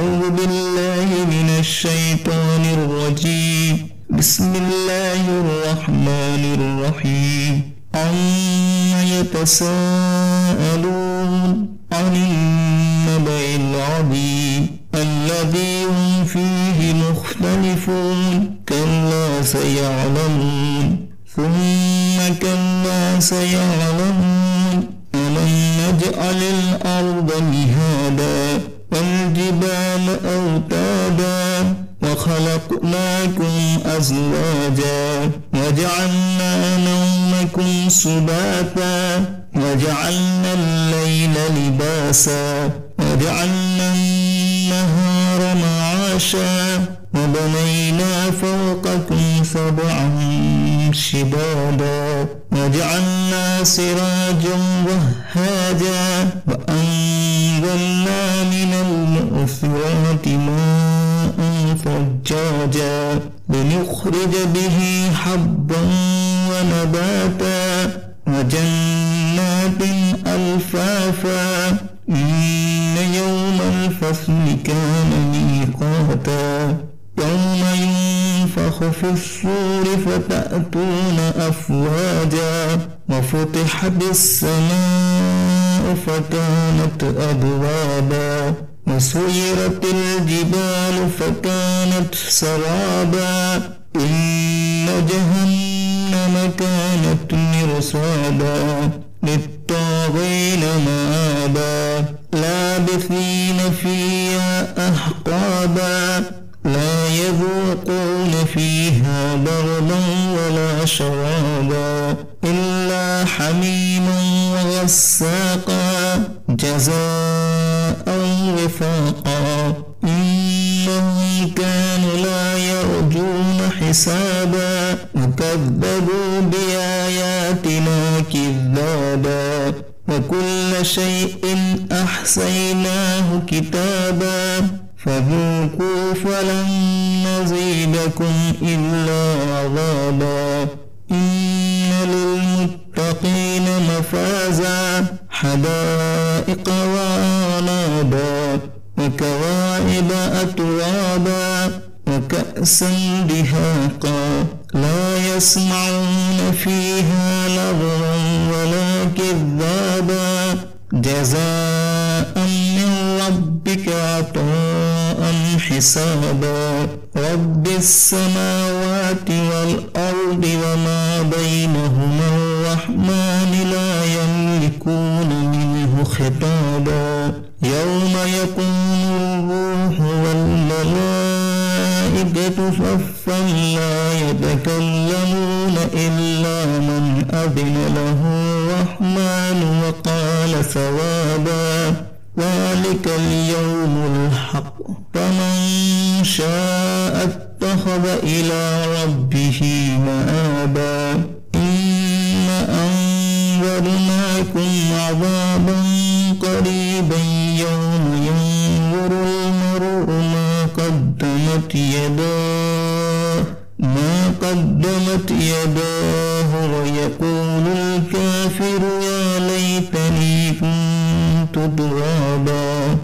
أعوذ بالله من الشيطان الرجيم. بسم الله الرحمن الرحيم. عما يتساءلون عن النبأ العظيم الذي هم فيه مختلفون كلا سيعلمون ثم كلا سيعلمون ألم نجعل الأرض مهادا والجبال أوتادا وخلقناكم أزواجا وجعلنا نومكم سباتا وجعلنا الليل لباسا وجعلنا النهار معاشا وبنينا فوقكم سبعا شدادا وجعلنا سراجا وهاجا وأنزلنا من المعصرات ماء ثجاجا لنخرج به حبا ونباتا وجنات ألفافا إن يوم الفصل كان ميقاتا يوم ينفخ في الصور فتأتون أفواجا وفتحت السماء فكانت أبوابا وسيرت الجبال فكانت سرابا إن جهنم كانت مرصادا للطاغين مآبا لابثين فيها أحقابا لا يذوقون فيها بردا ولا شرابا إلا حميما وغساقا جزاء وفاقا إنهم كانوا لا يرجون حسابا وكذبوا بآياتنا كذابا وكل شيء أحصيناه كتابا فذوقوا فلن نزيدكم إلا عذابا إن للمتقين مفازا حدائق وأعنابا وكواعب أترابا وكأسا دهاقا لا يسمعون فيها لغوا ولا كذابا جزاء من ربك عطاء حسابا رب السماوات والأرض وما بينهما الرحمن لا يملكون منه خطابا يوم يقوم الروح والملائكة صفا لا يتكلمون إلا من أذن له الرحمن وقال ثوابا ذلك اليوم الحق فمن شاء اتخذ إلى ربه مآبا إن أنذرناكم عذابا قريبا يوم ينظر المرء ما قدمت يداه ويقول الكافر يا ليتني كنت ترابا.